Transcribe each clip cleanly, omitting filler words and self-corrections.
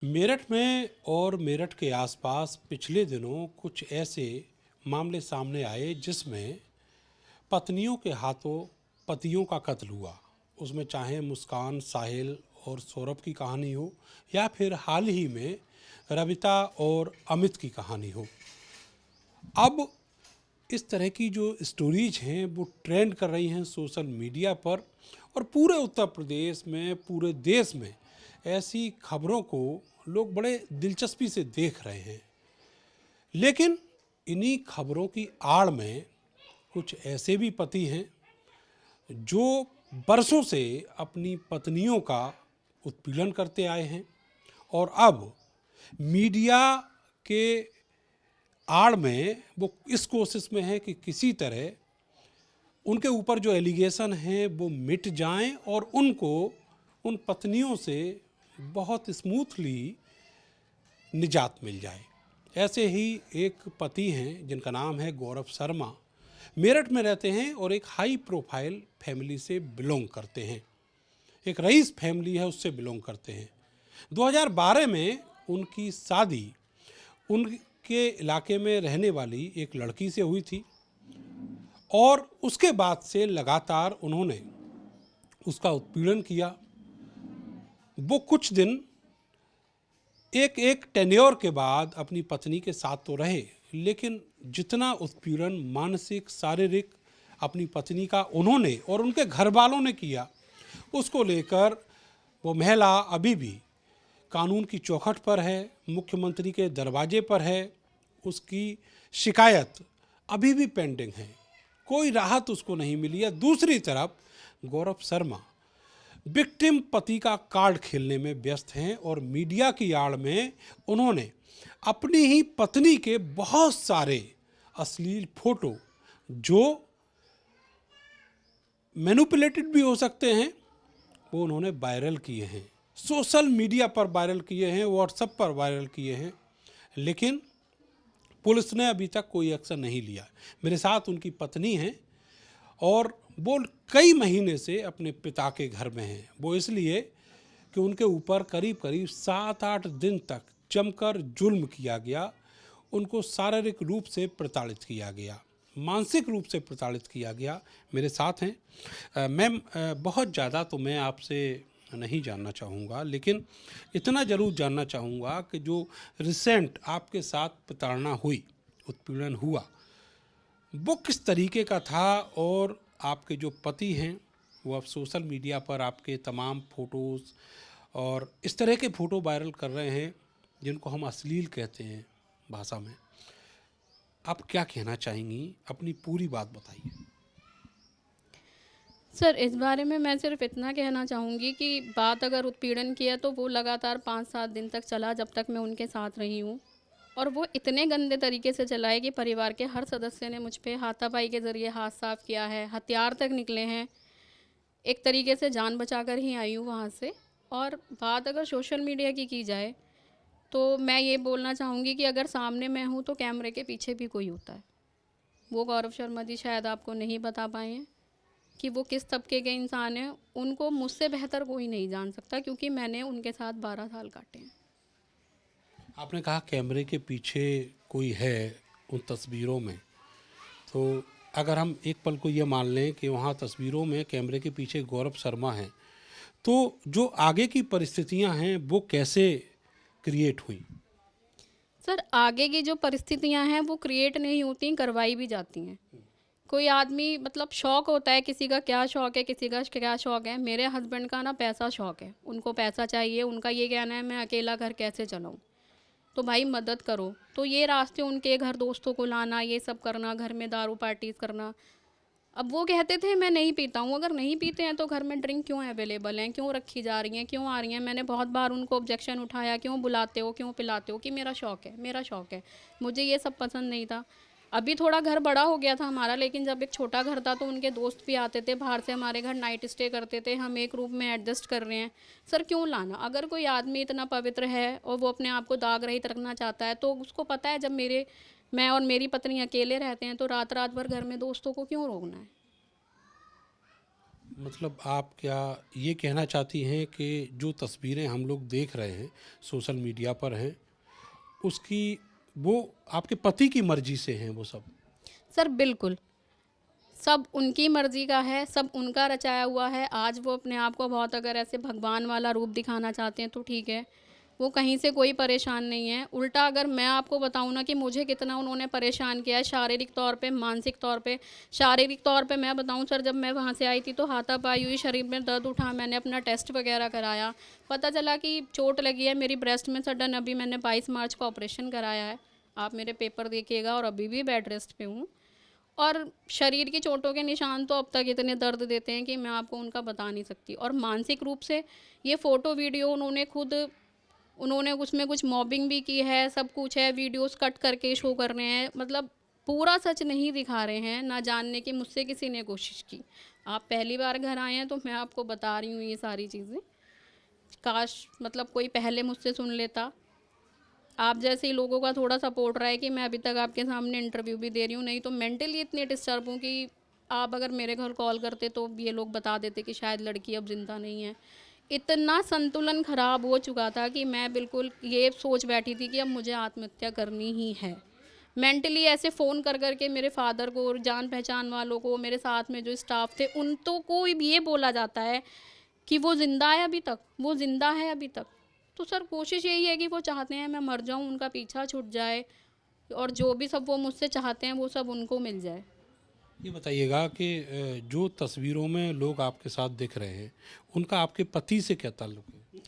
मेरठ में और मेरठ के आसपास पिछले दिनों कुछ ऐसे मामले सामने आए जिसमें पत्नियों के हाथों पतियों का कत्ल हुआ। उसमें चाहे मुस्कान, साहिल और सौरभ की कहानी हो या फिर हाल ही में रविता और अमित की कहानी हो। अब इस तरह की जो स्टोरीज हैं वो ट्रेंड कर रही हैं सोशल मीडिया पर और पूरे उत्तर प्रदेश में, पूरे देश में ऐसी खबरों को लोग बड़े दिलचस्पी से देख रहे हैं। लेकिन इन्हीं खबरों की आड़ में कुछ ऐसे भी पति हैं जो बरसों से अपनी पत्नियों का उत्पीड़न करते आए हैं और अब मीडिया के आड़ में वो इस कोशिश में है कि किसी तरह उनके ऊपर जो एलिगेशन हैं वो मिट जाएं और उनको उन पत्नियों से बहुत स्मूथली निजात मिल जाए। ऐसे ही एक पति हैं जिनका नाम है गौरव शर्मा, मेरठ में रहते हैं और एक हाई प्रोफाइल फैमिली से बिलोंग करते हैं। एक रईस फैमिली है, उससे बिलोंग करते हैं। 2012 में उनकी शादी उनके इलाके में रहने वाली एक लड़की से हुई थी और उसके बाद से लगातार उन्होंने उसका उत्पीड़न किया। वो कुछ दिन एक टेन्योर के बाद अपनी पत्नी के साथ तो रहे, लेकिन जितना उत्पीड़न मानसिक, शारीरिक अपनी पत्नी का उन्होंने और उनके घर वालों ने किया, उसको लेकर वो महिला अभी भी कानून की चौखट पर है, मुख्यमंत्री के दरवाजे पर है। उसकी शिकायत अभी भी पेंडिंग है, कोई राहत उसको नहीं मिली है। दूसरी तरफ गौरव शर्मा विक्टिम पति का कार्ड खेलने में व्यस्त हैं और मीडिया की आड़ में उन्होंने अपनी ही पत्नी के बहुत सारे अश्लील फोटो, जो मैनिपुलेटेड भी हो सकते हैं, वो उन्होंने वायरल किए हैं, सोशल मीडिया पर वायरल किए हैं, व्हाट्सएप पर वायरल किए हैं। लेकिन पुलिस ने अभी तक कोई एक्शन नहीं लिया। मेरे साथ उनकी पत्नी हैं और वो कई महीने से अपने पिता के घर में हैं। वो इसलिए कि उनके ऊपर करीब करीब 7-8 दिन तक जमकर जुल्म किया गया। उनको शारीरिक रूप से प्रताड़ित किया गया, मानसिक रूप से प्रताड़ित किया गया। मेरे साथ हैं मैम। बहुत ज़्यादा तो मैं आपसे नहीं जानना चाहूँगा, लेकिन इतना ज़रूर जानना चाहूँगा कि जो रिसेंट आपके साथ प्रताड़ना हुई, उत्पीड़न हुआ, वो किस तरीके का था और आपके जो पति हैं वो अब सोशल मीडिया पर आपके तमाम फ़ोटोज़ और इस तरह के फ़ोटो वायरल कर रहे हैं जिनको हम अश्लील कहते हैं भाषा में। आप क्या कहना चाहेंगी? अपनी पूरी बात बताइए। सर, इस बारे में मैं सिर्फ़ इतना कहना चाहूँगी कि बात अगर उत्पीड़न की है तो वो लगातार 5-7 दिन तक चला जब तक मैं उनके साथ रही हूँ। और वो इतने गंदे तरीके से चला है कि परिवार के हर सदस्य ने मुझ पे हाथापाई के ज़रिए हाथ साफ़ किया है, हथियार तक निकले हैं। एक तरीके से जान बचाकर ही आई हूँ वहाँ से। और बात अगर सोशल मीडिया की जाए तो मैं ये बोलना चाहूँगी कि अगर सामने मैं हूँ तो कैमरे के पीछे भी कोई होता है। वो गौरव शर्मा जी शायद आपको नहीं बता पाए हैं कि वो किस तबके के इंसान हैं। उनको मुझसे बेहतर कोई नहीं जान सकता क्योंकि मैंने उनके साथ 12 साल काटे हैं। आपने कहा कैमरे के पीछे कोई है उन तस्वीरों में, तो अगर हम एक पल को ये मान लें कि वहाँ तस्वीरों में कैमरे के पीछे गौरव शर्मा हैं, तो जो आगे की परिस्थितियाँ हैं वो कैसे क्रिएट हुई? सर, आगे की जो परिस्थितियां हैं वो क्रिएट नहीं होती, करवाई भी जाती हैं। कोई आदमी मतलब शौक होता है, किसी का क्या शौक है, किसी का क्या शौक है। मेरे हस्बैंड का ना पैसा शौक है, उनको पैसा चाहिए। उनका ये कहना है मैं अकेला घर कैसे चलाऊं, तो भाई मदद करो। तो ये रास्ते उनके घर दोस्तों को लाना, ये सब करना, घर में दारू पार्टीज करना। अब वो कहते थे मैं नहीं पीता हूँ। अगर नहीं पीते हैं तो घर में ड्रिंक क्यों अवेलेबल हैं, क्यों रखी जा रही हैं, क्यों आ रही हैं? मैंने बहुत बार उनको ऑब्जेक्शन उठाया, क्यों बुलाते हो, क्यों पिलाते हो, कि मेरा शौक है, मेरा शौक है। मुझे ये सब पसंद नहीं था। अभी थोड़ा घर बड़ा हो गया था हमारा, लेकिन जब एक छोटा घर था तो उनके दोस्त भी आते थे बाहर से, हमारे घर नाइट स्टे करते थे। हम एक रूम में एडजस्ट कर रहे हैं। सर, क्यों लाना? अगर कोई आदमी इतना पवित्र है और वो अपने आप को दाग रहित रखना चाहता है तो उसको पता है जब मैं और मेरी पत्नी अकेले रहते हैं तो रात रात भर घर में दोस्तों को क्यों रोकना है। मतलब आप क्या ये कहना चाहती हैं कि जो तस्वीरें हम लोग देख रहे हैं सोशल मीडिया पर हैं, उसकी वो आपके पति की मर्जी से हैं वो सब? सर बिल्कुल, सब उनकी मर्ज़ी का है, सब उनका रचाया हुआ है। आज वो अपने आप को बहुत अगर ऐसे भगवान वाला रूप दिखाना चाहते हैं तो ठीक है, वो कहीं से कोई परेशान नहीं है। उल्टा अगर मैं आपको बताऊँ ना कि मुझे कितना उन्होंने परेशान किया है शारीरिक तौर पे, मानसिक तौर पे। शारीरिक तौर पे मैं बताऊँ सर, जब मैं वहाँ से आई थी तो हाथापाई हुई, शरीर में दर्द उठा, मैंने अपना टेस्ट वगैरह कराया। पता चला कि चोट लगी है मेरी ब्रेस्ट में सडन, अभी मैंने 22 मार्च को ऑपरेशन कराया है। आप मेरे पेपर देखिएगा और अभी भी बेड रेस्ट पे हूँ। और शरीर की चोटों के निशान तो अब तक इतने दर्द देते हैं कि मैं आपको उनका बता नहीं सकती। और मानसिक रूप से ये फ़ोटो वीडियो उन्होंने उसमें कुछ मॉबिंग भी की है, सब कुछ है, वीडियोस कट करके शो कर रहे हैं, मतलब पूरा सच नहीं दिखा रहे हैं, ना जानने की मुझसे किसी ने कोशिश की। आप पहली बार घर आए हैं तो मैं आपको बता रही हूँ ये सारी चीज़ें। काश मतलब कोई पहले मुझसे सुन लेता। आप जैसे ही लोगों का थोड़ा सपोर्ट रहा है कि मैं अभी तक आपके सामने इंटरव्यू भी दे रही हूँ, नहीं तो मेंटली इतनी डिस्टर्ब हूँ कि आप अगर मेरे घर कॉल करते तो ये लोग बता देते कि शायद लड़की अब ज़िंदा नहीं है। इतना संतुलन ख़राब हो चुका था कि मैं बिल्कुल ये सोच बैठी थी कि अब मुझे आत्महत्या करनी ही है। मेंटली ऐसे फ़ोन कर कर के मेरे फादर को और जान पहचान वालों को, मेरे साथ में जो स्टाफ थे, उन तो को ये बोला जाता है कि वो ज़िंदा है अभी तक, वो ज़िंदा है अभी तक। तो सर कोशिश यही है कि वो चाहते हैं मैं मर जाऊँ, उनका पीछा छूट जाए और जो भी सब वो मुझसे चाहते हैं वो सब उनको मिल जाए। ये बताइएगा कि जो तस्वीरों में लोग आपके साथ दिख रहे हैं, उनका आपके पति से क्या ताल्लुक है?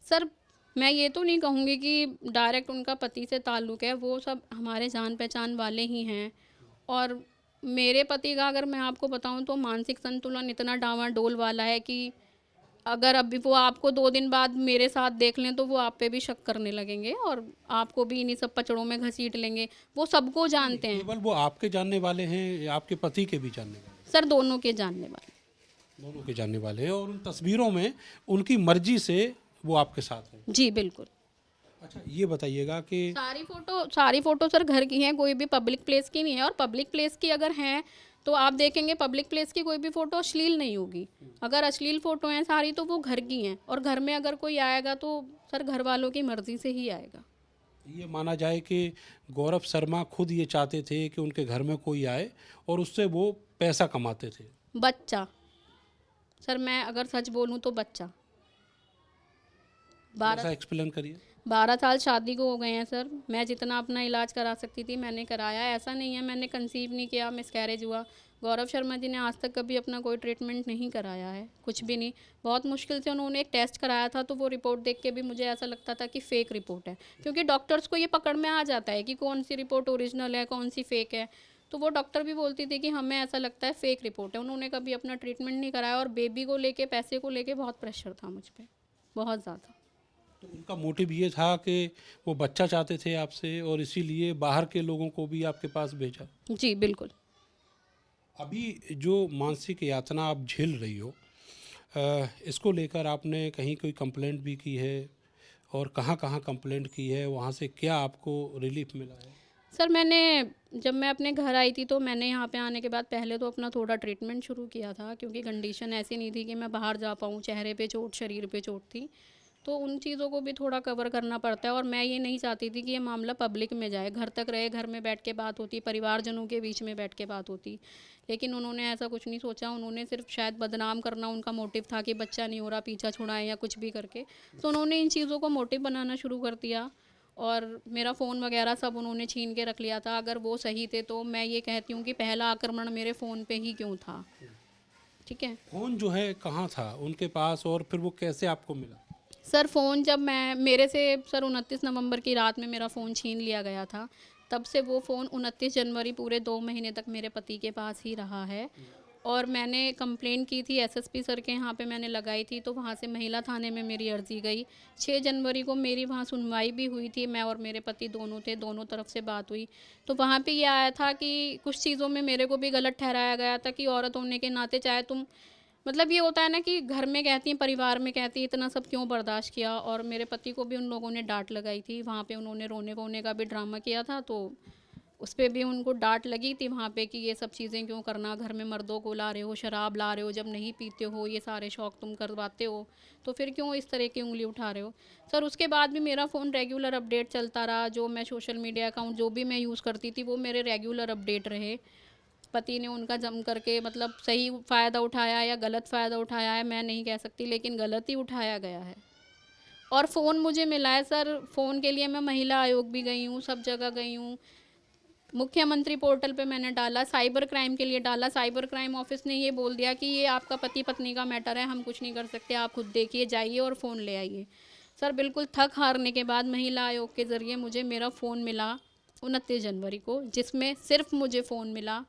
सर मैं ये तो नहीं कहूँगी कि डायरेक्ट उनका पति से ताल्लुक़ है, वो सब हमारे जान पहचान वाले ही हैं। और मेरे पति का अगर मैं आपको बताऊँ तो मानसिक संतुलन इतना डामाडोल वाला है कि अगर अभी वो आपको 2 दिन बाद मेरे साथ देख लें तो वो आप पे भी शक करने लगेंगे और आपको भी इन्हीं सब पचड़ों में घसीट लेंगे। वो सबको जानते हैं। केवल वो आपके जानने वाले हैं या आपके पति के भी जानने वाले हैं? सर दोनों के जानने वाले। दोनों के जानने वाले हैं और उन तस्वीरों में उनकी मर्जी से वो आपके साथ हैं। जी बिल्कुल। अच्छा ये बताइएगा कि सारी फ़ोटो सर घर की हैं, कोई भी पब्लिक प्लेस की नहीं है। और पब्लिक प्लेस की अगर हैं तो आप देखेंगे पब्लिक प्लेस की कोई भी फ़ोटो अश्लील नहीं होगी। अगर अश्लील फ़ोटो हैं सारी तो वो घर की हैं, और घर में अगर कोई आएगा तो सर घर वालों की मर्ज़ी से ही आएगा। ये माना जाए कि गौरव शर्मा खुद ये चाहते थे कि उनके घर में कोई आए और उससे वो पैसा कमाते थे। बच्चा, सर मैं अगर सच बोलूँ तो बच्चा। ऐसा एक्सप्लेन करिए। 12 साल शादी को हो गए हैं सर। मैं जितना अपना इलाज करा सकती थी मैंने कराया। ऐसा नहीं है मैंने कंसीव नहीं किया, मिसकैरेज हुआ। गौरव शर्मा जी ने आज तक कभी अपना कोई ट्रीटमेंट नहीं कराया है, कुछ भी नहीं। बहुत मुश्किल से उन्होंने एक टेस्ट कराया था तो वो रिपोर्ट देख के भी मुझे ऐसा लगता था कि फ़ेक रिपोर्ट है, क्योंकि डॉक्टर्स को ये पकड़ में आ जाता है कि कौन सी रिपोर्ट ओरिजिनल है, कौन सी फ़ेक है। तो वो डॉक्टर भी बोलती थी कि हमें ऐसा लगता है फ़ेक रिपोर्ट है। उन्होंने कभी अपना ट्रीटमेंट नहीं कराया और बेबी को लेके, पैसे को लेके बहुत प्रेशर था मुझ पर, बहुत ज़्यादा। तो उनका मोटिव ये था कि वो बच्चा चाहते थे आपसे और इसीलिए बाहर के लोगों को भी आपके पास भेजा। जी बिल्कुल। अभी जो मानसिक यातना आप झेल रही हो, इसको लेकर आपने कहीं कोई कंप्लेंट भी की है और कहाँ कहाँ कंप्लेंट की है, वहाँ से क्या आपको रिलीफ मिला है? सर जब मैं अपने घर आई थी तो मैंने यहाँ पे आने के बाद पहले तो अपना थोड़ा ट्रीटमेंट शुरू किया था, क्योंकि कंडीशन ऐसी नहीं थी कि मैं बाहर जा पाऊँ। चेहरे पे चोट, शरीर पे चोट थी, तो उन चीज़ों को भी थोड़ा कवर करना पड़ता है। और मैं ये नहीं चाहती थी कि ये मामला पब्लिक में जाए, घर तक रहे, घर में बैठ के बात होती, परिवारजनों के बीच में बैठ के बात होती। लेकिन उन्होंने ऐसा कुछ नहीं सोचा। उन्होंने सिर्फ शायद बदनाम करना उनका मोटिव था कि बच्चा नहीं हो रहा, पीछा छुड़ाएं या कुछ भी करके। तो उन्होंने इन चीज़ों को मोटिव बनाना शुरू कर दिया और मेरा फ़ोन वगैरह सब उन्होंने छीन के रख लिया था। अगर वो सही थे तो मैं ये कहती हूँ कि पहला आक्रमण मेरे फ़ोन पे ही क्यों था। ठीक है फ़ोन जो है कहाँ था उनके पास और फिर वो कैसे आपको मिला? सर, फ़ोन जब मैं मेरे से सर 29 नवंबर की रात में मेरा फ़ोन छीन लिया गया था। तब से वो फ़ोन 29 जनवरी पूरे 2 महीने तक मेरे पति के पास ही रहा है। और मैंने कंप्लेंट की थी एसएसपी सर के यहाँ पे, मैंने लगाई थी, तो वहाँ से महिला थाने में मेरी अर्ज़ी गई। 6 जनवरी को मेरी वहाँ सुनवाई भी हुई थी। मैं और मेरे पति दोनों थे, दोनों तरफ से बात हुई। तो वहाँ पे ये आया था कि कुछ चीज़ों में मेरे को भी गलत ठहराया गया था कि औरत होने के नाते चाहे तुम, मतलब ये होता है ना कि घर में कहती हैं, परिवार में कहती हैं, इतना सब क्यों बर्दाश्त किया। और मेरे पति को भी उन लोगों ने डांट लगाई थी। वहाँ पे उन्होंने रोने वोने का भी ड्रामा किया था। तो उस पे भी उनको डांट लगी थी वहाँ पे कि ये सब चीज़ें क्यों करना, घर में मर्दों को ला रहे हो, शराब ला रहे हो, जब नहीं पीते हो, ये सारे शौक तुम करवाते हो, तो फिर क्यों इस तरह की उंगली उठा रहे हो। सर उसके बाद भी मेरा फ़ोन रेगुलर अपडेट चलता रहा, जो मैं सोशल मीडिया अकाउंट जो भी मैं यूज़ करती थी वो मेरे रेगुलर अपडेट रहे। पति ने उनका जम करके मतलब सही फ़ायदा उठाया या गलत फ़ायदा उठाया है मैं नहीं कह सकती, लेकिन गलत ही उठाया गया है। और फ़ोन मुझे मिला है सर, फ़ोन के लिए मैं महिला आयोग भी गई हूँ, सब जगह गई हूँ। मुख्यमंत्री पोर्टल पे मैंने डाला, साइबर क्राइम के लिए डाला, साइबर क्राइम ऑफिस ने ये बोल दिया कि ये आपका पति पत्नी का मैटर है, हम कुछ नहीं कर सकते, आप खुद देखिए, जाइए और फ़ोन ले आइए। सर बिल्कुल थक हारने के बाद महिला आयोग के ज़रिए मुझे मेरा फ़ोन मिला 29 जनवरी को, जिसमें सिर्फ मुझे फ़ोन मिला,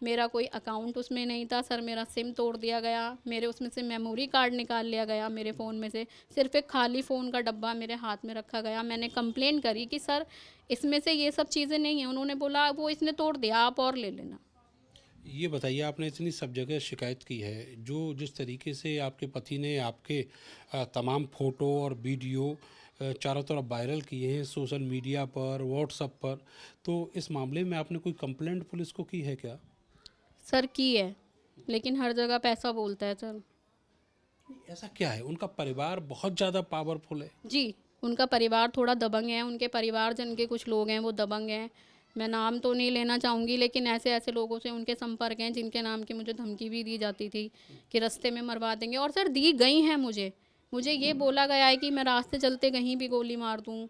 मेरा कोई अकाउंट उसमें नहीं था। सर मेरा सिम तोड़ दिया गया, मेरे उसमें से मेमोरी कार्ड निकाल लिया गया मेरे फ़ोन में से, सिर्फ एक खाली फ़ोन का डब्बा मेरे हाथ में रखा गया। मैंने कंप्लेंट करी कि सर इसमें से ये सब चीज़ें नहीं हैं, उन्होंने बोला वो इसने तोड़ दिया, आप और ले लेना। ये बताइए, आपने इतनी सब जगह शिकायत की है, जो जिस तरीके से आपके पति ने आपके तमाम फ़ोटो और वीडियो चारों तरफ वायरल किए हैं सोशल मीडिया पर, व्हाट्सएप पर, तो इस मामले में आपने कोई कंप्लेंट पुलिस को की है क्या? सर की है, लेकिन हर जगह पैसा बोलता है सर। ऐसा क्या है? उनका परिवार बहुत ज़्यादा पावरफुल है। जी, उनका परिवार थोड़ा दबंग है, उनके परिवारजन के कुछ लोग हैं वो दबंग हैं। मैं नाम तो नहीं लेना चाहूँगी, लेकिन ऐसे-ऐसे लोगों से उनके संपर्क हैं जिनके नाम की मुझे धमकी भी दी जाती थी कि रास्ते में मरवा देंगे, और सर दी गई हैं मुझे। मुझे ये बोला गया है कि मैं रास्ते चलते कहीं भी गोली मार दूँ,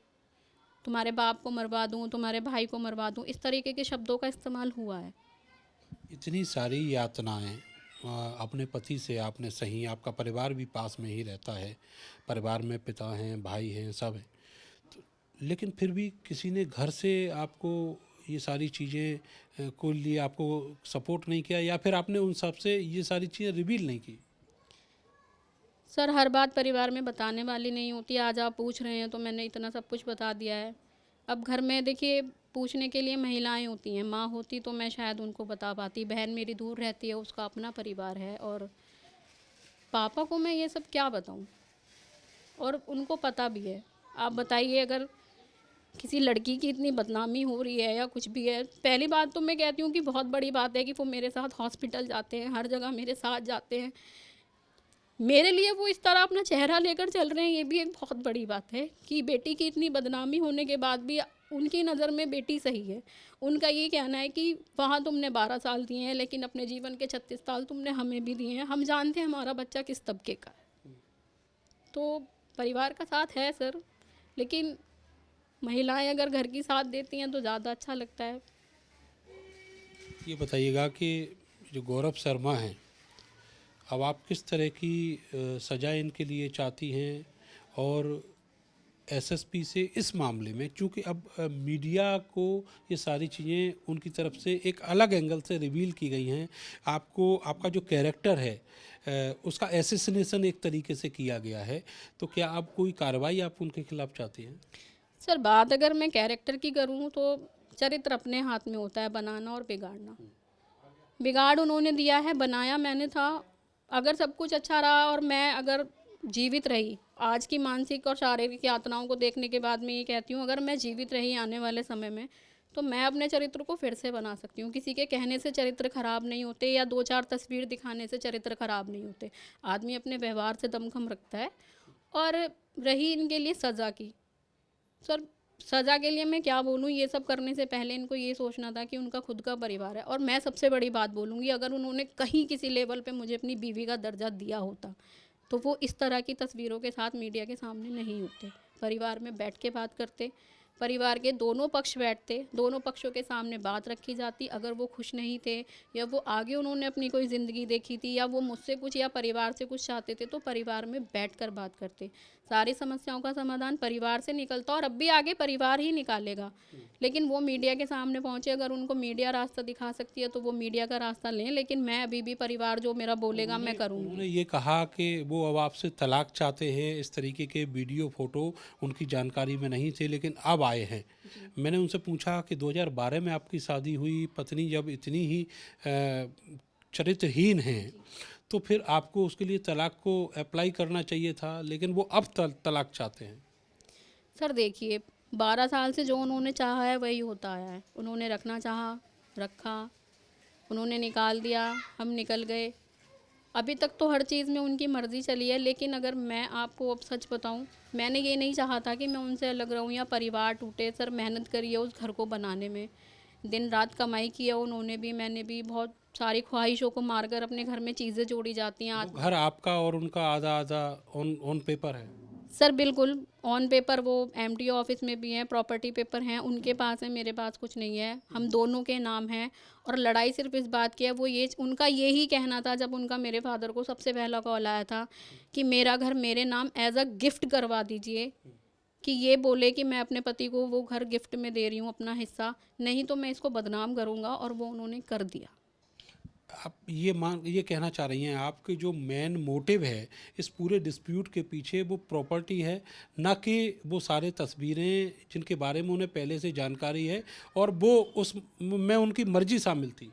तुम्हारे बाप को मरवा दूँ, तुम्हारे भाई को मरवा दूँ, इस तरीके के शब्दों का इस्तेमाल हुआ है। इतनी सारी यातनाएं अपने पति से आपने सही, आपका परिवार भी पास में ही रहता है, परिवार में पिता हैं, भाई हैं, सब हैं, लेकिन फिर भी किसी ने घर से आपको ये सारी चीज़ें को लिए आपको सपोर्ट नहीं किया, या फिर आपने उन सब से ये सारी चीज़ें रिवील नहीं की? सर हर बात परिवार में बताने वाली नहीं होती। आज आप पूछ रहे हैं तो मैंने इतना सब कुछ बता दिया है। अब घर में देखिए पूछने के लिए महिलाएं होती हैं, माँ होती तो मैं शायद उनको बता पाती, बहन मेरी दूर रहती है, उसका अपना परिवार है, और पापा को मैं ये सब क्या बताऊं, और उनको पता भी है। आप बताइए, अगर किसी लड़की की इतनी बदनामी हो रही है या कुछ भी है, पहली बात तो मैं कहती हूँ कि बहुत बड़ी बात है कि वो मेरे साथ हॉस्पिटल जाते हैं, हर जगह मेरे साथ जाते हैं, मेरे लिए वो इस तरह अपना चेहरा लेकर चल रहे हैं, ये भी एक बहुत बड़ी बात है कि बेटी की इतनी बदनामी होने के बाद भी उनकी नज़र में बेटी सही है। उनका ये कहना है कि वहाँ तुमने 12 साल दिए हैं, लेकिन अपने जीवन के 36 साल तुमने हमें भी दिए हैं, हम जानते हैं हमारा बच्चा किस तबके का है। तो परिवार का साथ है सर, लेकिन महिलाएं अगर घर की साथ देती हैं तो ज़्यादा अच्छा लगता है। ये बताइएगा कि जो गौरव शर्मा हैं, अब आप किस तरह की सज़ा इनके लिए चाहती हैं, और एसएसपी से इस मामले में, चूँकि अब मीडिया को ये सारी चीज़ें उनकी तरफ से एक अलग एंगल से रिवील की गई हैं, आपको आपका जो कैरेक्टर है उसका एसेसिनेशन एक तरीके से किया गया है, तो क्या आप कोई कार्रवाई आप उनके खिलाफ चाहती हैं? सर बात अगर मैं कैरेक्टर की करूँ तो चरित्र अपने हाथ में होता है, बनाना और बिगाड़ना। बिगाड़ उन्होंने दिया है, बनाया मैंने था। अगर सब कुछ अच्छा रहा और मैं अगर जीवित रही, आज की मानसिक और शारीरिक यातनाओं को देखने के बाद मैं ये कहती हूँ, अगर मैं जीवित रही आने वाले समय में, तो मैं अपने चरित्र को फिर से बना सकती हूँ। किसी के कहने से चरित्र खराब नहीं होते, या 2-4 तस्वीर दिखाने से चरित्र खराब नहीं होते। आदमी अपने व्यवहार से दमखम रखता है। और रही इनके लिए सज़ा की, सर सज़ा के लिए मैं क्या बोलूँ, ये सब करने से पहले इनको ये सोचना था कि उनका खुद का परिवार है। और मैं सबसे बड़ी बात बोलूँगी, अगर उन्होंने कहीं किसी लेवल पे मुझे अपनी बीवी का दर्जा दिया होता, तो वो इस तरह की तस्वीरों के साथ मीडिया के सामने नहीं होते, परिवार में बैठ के बात करते, परिवार के दोनों पक्ष बैठते, दोनों पक्षों के सामने बात रखी जाती। अगर वो खुश नहीं थे, या वो आगे उन्होंने अपनी कोई ज़िंदगी देखी थी, या वो मुझसे कुछ या परिवार से कुछ चाहते थे, तो परिवार में बैठकर बात करते। सारी समस्याओं का समाधान परिवार से निकलता, और अब भी आगे परिवार ही निकालेगा। लेकिन वो मीडिया के सामने पहुँचे, अगर उनको मीडिया रास्ता दिखा सकती है तो वो मीडिया का रास्ता लें, लेकिन मैं अभी भी परिवार जो मेरा बोलेगा मैं करूँगी। उन्होंने ये कहा कि वो अब आपसे तलाक चाहते हैं, इस तरीके के वीडियो फ़ोटो उनकी जानकारी में नहीं थे, लेकिन अब आए हैं। मैंने उनसे पूछा कि 2012 में आपकी शादी हुई, पत्नी जब इतनी ही चरित्रहीन हैं, तो फिर आपको उसके लिए तलाक को अप्लाई करना चाहिए था, लेकिन वो अब तलाक चाहते हैं। सर देखिए, 12 साल से जो उन्होंने चाहा है वही होता आया है। उन्होंने रखना चाहा, रखा, उन्होंने निकाल दिया, हम निकल गए। अभी तक तो हर चीज़ में उनकी मर्ज़ी चली है, लेकिन अगर मैं आपको अब सच बताऊं, मैंने ये नहीं चाहा था कि मैं उनसे अलग रहूं या परिवार टूटे। सर मेहनत करी है उस घर को बनाने में, दिन रात कमाई की है उन्होंने भी, मैंने भी। बहुत सारी ख्वाहिशों को मारकर अपने घर में चीज़ें जोड़ी जाती हैं। वो घर आपका और उनका आधा आधा ऑन ऑन पेपर है। सर बिल्कुल ऑन पेपर वो एमडीओ ऑफिस में भी हैं, प्रॉपर्टी पेपर हैं, उनके पास है, मेरे पास कुछ नहीं है, हम दोनों के नाम हैं। और लड़ाई सिर्फ इस बात की है, वो ये उनका यही कहना था जब उनका मेरे फादर को सबसे पहला कॉल आया था कि मेरा घर मेरे नाम एज अ गिफ्ट करवा दीजिए, कि ये बोले कि मैं अपने पति को वो घर गिफ्ट में दे रही हूँ अपना हिस्सा, नहीं तो मैं इसको बदनाम करूँगा। और वो उन्होंने कर दिया। आप ये कहना चाह रही हैं आपके जो मेन मोटिव है इस पूरे डिस्प्यूट के पीछे वो प्रॉपर्टी है, ना कि वो सारे तस्वीरें जिनके बारे में उन्हें पहले से जानकारी है और वो उस में उनकी मर्जी शामिल थी।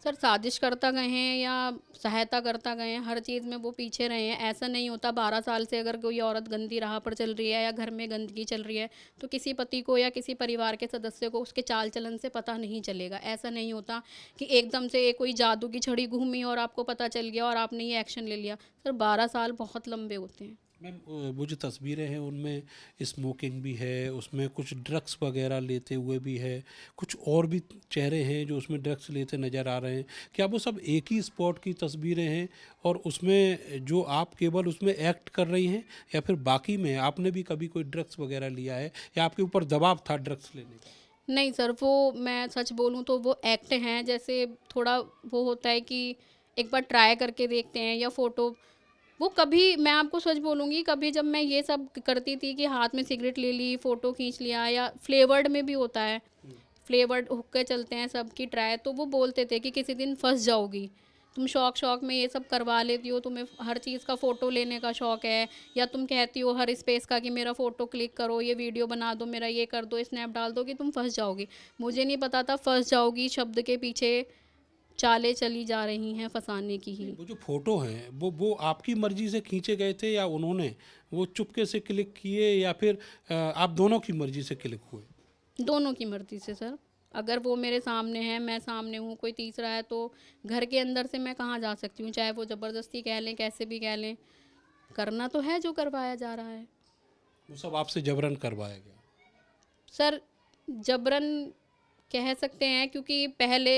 सर साजिश करता गए हैं या सहायता करता गए हैं, हर चीज़ में वो पीछे रहे हैं। ऐसा नहीं होता 12 साल से अगर कोई औरत गंदी राह पर चल रही है या घर में गंदगी चल रही है तो किसी पति को या किसी परिवार के सदस्य को उसके चाल चलन से पता नहीं चलेगा। ऐसा नहीं होता कि एकदम से एक कोई जादू की छड़ी घूमी और आपको पता चल गया और आपने ये एक्शन ले लिया। सर 12 साल बहुत लंबे होते हैं। मैम वो जो तस्वीरें हैं उनमें स्मोकिंग भी है, उसमें कुछ ड्रग्स वगैरह लेते हुए भी है, कुछ और भी चेहरे हैं जो उसमें ड्रग्स लेते नज़र आ रहे हैं। क्या वो सब एक ही स्पॉट की तस्वीरें हैं और उसमें जो आप केवल उसमें एक्ट कर रही हैं, या फिर बाकी में आपने भी कभी कोई ड्रग्स वगैरह लिया है या आपके ऊपर दबाव था ड्रग्स लेने का? नहीं सर, वो मैं सच बोलूँ तो वो एक्ट हैं। जैसे थोड़ा वो होता है कि एक बार ट्राई करके देखते हैं या फ़ोटो, वो कभी मैं आपको सच बोलूँगी, कभी जब मैं ये सब करती थी कि हाथ में सिगरेट ले ली, फ़ोटो खींच लिया, या फ्लेवर्ड में भी होता है, फ्लेवर्ड हुक्के चलते हैं सबकी ट्राई, तो वो बोलते थे कि किसी दिन फँस जाओगी, तुम शौक शौक में ये सब करवा लेती हो, तुम्हें हर चीज़ का फ़ोटो लेने का शौक़ है, या तुम कहती हो हर स्पेस का कि मेरा फ़ोटो क्लिक करो, ये वीडियो बना दो, मेरा ये कर दो, स्नैप डाल दो, कि तुम फँस जाओगी। मुझे नहीं पता था फँस जाओगी शब्द के पीछे चालें चली जा रही हैं फँसाने की ही। वो जो फ़ोटो हैं वो आपकी मर्ज़ी से खींचे गए थे या उन्होंने वो चुपके से क्लिक किए, या फिर आप दोनों की मर्ज़ी से क्लिक हुए? दोनों की मर्ज़ी से सर। अगर वो मेरे सामने है, मैं सामने हूँ, कोई तीसरा है, तो घर के अंदर से मैं कहाँ जा सकती हूँ? चाहे वो ज़बरदस्ती कह लें, कैसे भी कह लें, करना तो है जो करवाया जा रहा है। वो सब आपसे जबरन करवाया गया? सर जबरन कह सकते हैं, क्योंकि पहले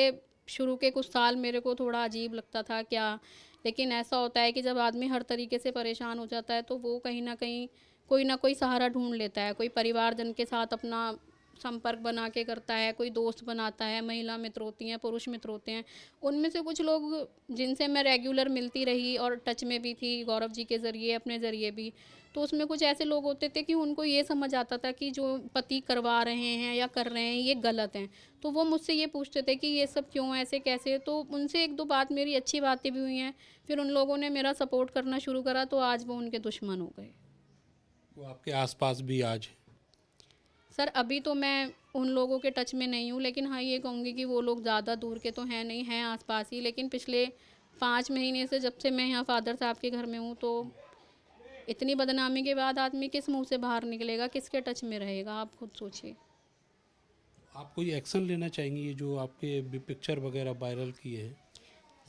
शुरू के कुछ साल मेरे को थोड़ा अजीब लगता था क्या, लेकिन ऐसा होता है कि जब आदमी हर तरीके से परेशान हो जाता है तो वो कहीं न कहीं कोई ना कोई सहारा ढूँढ लेता है। कोई परिवारजन के साथ अपना संपर्क बना के करता है, कोई दोस्त बनाता है, महिला मित्र होती हैं, पुरुष मित्र होते हैं। उनमें से कुछ लोग जिनसे मैं रेगुलर मिलती रही और टच में भी थी, गौरव जी के ज़रिए, अपने ज़रिए भी, तो उसमें कुछ ऐसे लोग होते थे कि उनको ये समझ आता था कि जो पति करवा रहे हैं या कर रहे हैं ये गलत हैं। तो वो मुझसे ये पूछते थे कि ये सब क्यों, ऐसे कैसे? तो उनसे 1-2 बात मेरी अच्छी बातें भी हुई हैं। फिर उन लोगों ने मेरा सपोर्ट करना शुरू करा तो आज वो उनके दुश्मन हो गए। वो आपके आसपास भी आज हैं? सर अभी तो मैं उन लोगों के टच में नहीं हूँ, लेकिन हाँ ये कहूँगी कि वो लोग ज़्यादा दूर के तो हैं नहीं, हैं आसपास ही। लेकिन पिछले 5 महीने से जब से मैं यहाँ फ़ादर साहब के घर में हूँ, तो इतनी बदनामी के बाद आदमी किस मुँह से बाहर निकलेगा, किसके टच में रहेगा, आप खुद सोचिए। आप कोई एक्शन लेना चाहेंगी ये जो आपके पिक्चर वगैरह वायरल किए हैं?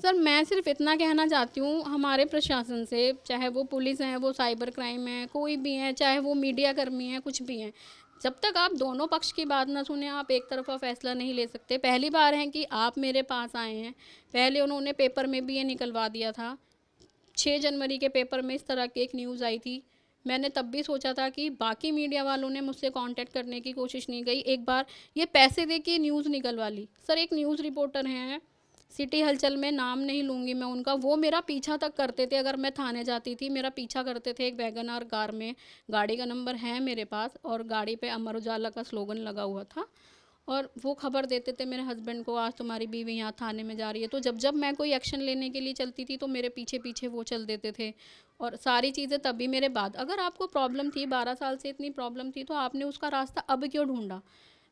सर मैं सिर्फ इतना कहना चाहती हूँ हमारे प्रशासन से, चाहे वो पुलिस है, वो साइबर क्राइम है, कोई भी है, चाहे वो मीडिया कर्मी है, कुछ भी हैं, जब तक आप दोनों पक्ष की बात ना सुने आप एक तरफ़ा फ़ैसला नहीं ले सकते। पहली बार है कि आप मेरे पास आए हैं, पहले उन्होंने पेपर में भी ये निकलवा दिया था। 6 जनवरी के पेपर में इस तरह की एक न्यूज़ आई थी। मैंने तब भी सोचा था कि बाकी मीडिया वालों ने मुझसे कांटेक्ट करने की कोशिश नहीं की। एक बार ये पैसे दे के न्यूज़ निकलवा ली। सर एक न्यूज़ रिपोर्टर हैं सिटी हलचल में, नाम नहीं लूँगी मैं उनका, वो मेरा पीछा तक करते थे। अगर मैं थाने जाती थी मेरा पीछा करते थे एक वैगन आर कार में, गाड़ी का नंबर है मेरे पास और गाड़ी पे अमर उजाला का स्लोगन लगा हुआ था, और वो खबर देते थे मेरे हस्बैंड को, आज तुम्हारी बीवी यहाँ थाने में जा रही है। तो जब जब मैं कोई एक्शन लेने के लिए चलती थी तो मेरे पीछे पीछे वो चल देते थे, और सारी चीज़ें तभी मेरे बाद। अगर आपको प्रॉब्लम थी 12 साल से इतनी प्रॉब्लम थी तो आपने उसका रास्ता अब क्यों ढूंढा?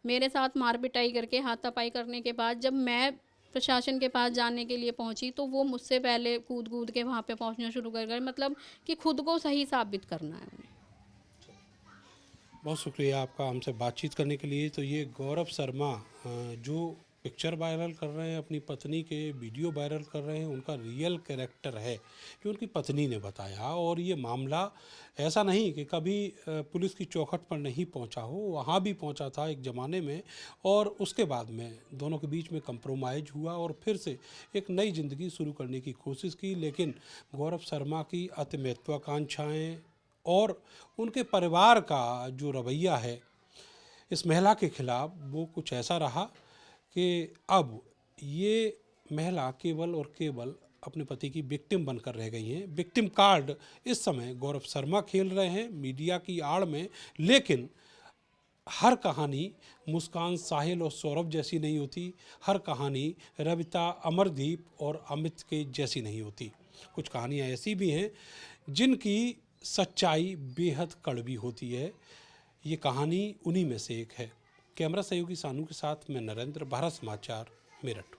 मेरे साथ मार पिटाई करके, हाथापाई करने के बाद जब मैं प्रशासन के पास जाने के लिए पहुंची तो वो मुझसे पहले कूद कूद के वहाँ पे पहुंचना शुरू कर गए, मतलब कि खुद को सही साबित करना है उन्हें। बहुत शुक्रिया आपका हमसे बातचीत करने के लिए। तो ये गौरव शर्मा जो पिक्चर वायरल कर रहे हैं, अपनी पत्नी के वीडियो वायरल कर रहे हैं, उनका रियल कैरेक्टर है कि उनकी पत्नी ने बताया। और ये मामला ऐसा नहीं कि कभी पुलिस की चौखट पर नहीं पहुंचा हो, वहाँ भी पहुंचा था एक ज़माने में, और उसके बाद में दोनों के बीच में कंप्रोमाइज़ हुआ और फिर से एक नई ज़िंदगी शुरू करने की कोशिश की। लेकिन गौरव शर्मा की अति महत्वाकांक्षाएँ और उनके परिवार का जो रवैया है इस महिला के खिलाफ, वो कुछ ऐसा रहा कि अब ये महिला केवल और केवल अपने पति की विक्टिम बनकर रह गई हैं। विक्टिम कार्ड इस समय गौरव शर्मा खेल रहे हैं मीडिया की आड़ में। लेकिन हर कहानी मुस्कान, साहिल और सौरभ जैसी नहीं होती, हर कहानी रविता, अमरदीप और अमित के जैसी नहीं होती। कुछ कहानियाँ ऐसी भी हैं जिनकी सच्चाई बेहद कड़वी होती है। ये कहानी उन्हीं में से एक है। कैमरा सहयोगी सानू के साथ मैं नरेंद्र, भारत समाचार, मेरठ।